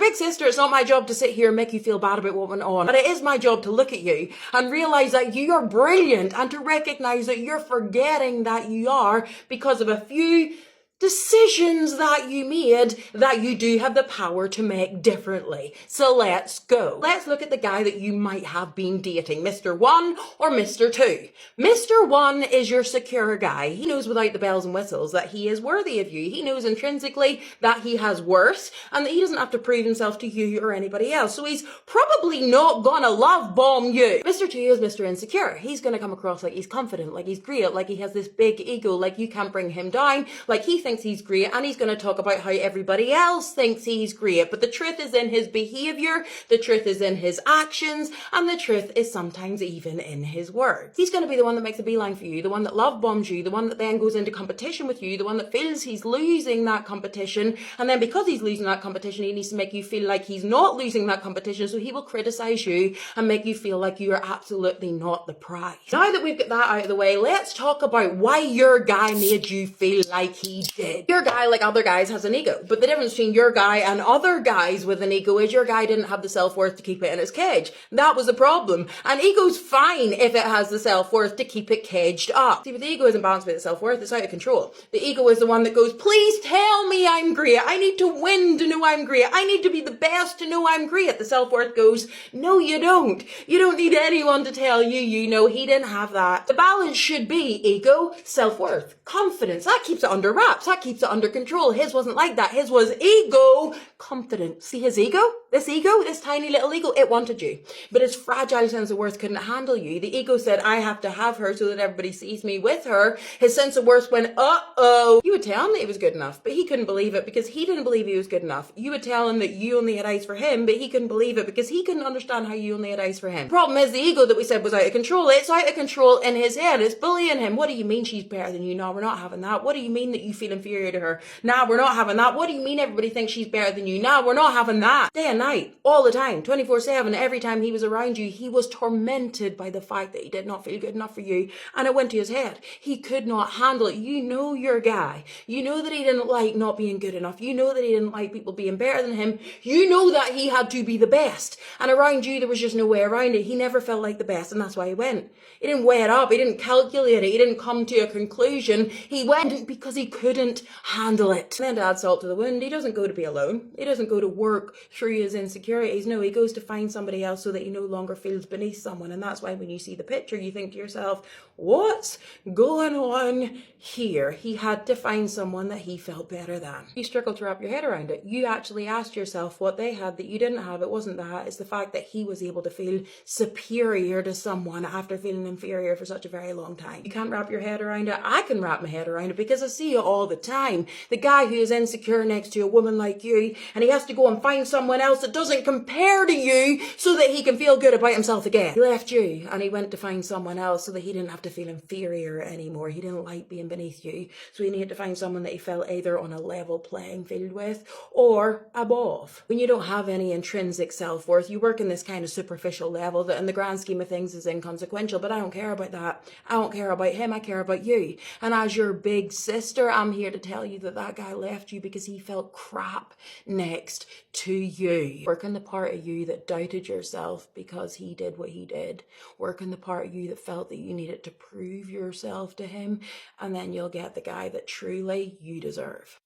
big sister, it's not my job to sit here and make you feel bad about what went on. But it is my job to look at you and realize that you are brilliant and to recognize that you're forgetting that you are because of a few decisions that you made that you do have the power to make differently. So let's go. Let's look at the guy that you might have been dating, Mr. 1 or Mr. 2. Mr. 1 is your secure guy. He knows without the bells and whistles that he is worthy of you. He knows intrinsically that he has worth and that he doesn't have to prove himself to you or anybody else. So he's probably not gonna love bomb you. Mr. 2 is Mr. Insecure. He's gonna come across like he's confident, like he's great, like he has this big ego, like you can't bring him down, like he thinks he's great, and he's going to talk about how everybody else thinks he's great. But the truth is in his behavior, the truth is in his actions, and the truth is sometimes even in his words. He's going to be the one that makes a beeline for you, the one that love bombs you, the one that then goes into competition with you, the one that feels he's losing that competition, and then because he's losing that competition, he needs to make you feel like he's not losing that competition, so he will criticize you and make you feel like you are absolutely not the prize. Now that we've got that out of the way, let's talk about why your guy made you feel like he did. Your guy, like other guys, has an ego. But the difference between your guy and other guys with an ego is your guy didn't have the self-worth to keep it in his cage. That was the problem. And ego's fine if it has the self-worth to keep it caged up. See, but the ego isn't balanced with the self-worth, it's out of control. The ego is the one that goes, please tell me I'm great. I need to win to know I'm great. I need to be the best to know I'm great. The self-worth goes, no, you don't. You don't need anyone to tell you, you know. He didn't have that. The balance should be ego, self-worth, confidence. That keeps it under wraps. That keeps it under control. His wasn't like that. His was ego, confidence. See his ego? This tiny little ego, it wanted you. But his fragile sense of worth couldn't handle you. The ego said, I have to have her so that everybody sees me with her. His sense of worth went, uh-oh. You would tell him that he was good enough, but he couldn't believe it because he didn't believe he was good enough. You would tell him that you only had eyes for him, but he couldn't believe it because he couldn't understand how you only had eyes for him. The problem is the ego that we said was out of control. It's out of control in his head. It's bullying him. What do you mean she's better than you? No, we're not having that. What do you mean that you feel inferior to her? Nah, we're not having that. What do you mean everybody thinks she's better than you? Nah, we're not having that. Day and night, all the time, 24/7, every time he was around you, he was tormented by the fact that he did not feel good enough for you. And it went to his head. He could not handle it. You know your guy. You know that he didn't like not being good enough. You know that he didn't like people being better than him. You know that he had to be the best. And around you, there was just no way around it. He never felt like the best, and that's why he went. He didn't weigh it up. He didn't calculate it. He didn't come to a conclusion. He went because he couldn't handle it. And then to add salt to the wound, he doesn't go to be alone. He doesn't go to work through his insecurities. No, he goes to find somebody else so that he no longer feels beneath someone. And that's why when you see the picture, you think to yourself, what's going on here? He had to find someone that he felt better than. You struggle to wrap your head around it. You actually asked yourself what they had that you didn't have. It wasn't that. It's the fact that he was able to feel superior to someone after feeling inferior for such a very long time. You can't wrap your head around it. I can wrap my head around it because I see it all the time. The guy who is insecure next to a woman like you, and he has to go and find someone else that doesn't compare to you so that he can feel good about himself again. He left you and he went to find someone else so that he didn't have to feel inferior anymore. He didn't like being beneath you. So he needed to find someone that he felt either on a level playing field with or above. When you don't have any intrinsic self-worth, you work in this kind of superficial level that in the grand scheme of things is inconsequential, but I don't care about that. I don't care about him. I care about you. And as your big sister, I'm here to tell you that that guy left you because he felt crap next to you. Work on the part of you that doubted yourself because he did what he did. Work on the part of you that felt that you needed to prove yourself to him, and then you'll get the guy that truly you deserve.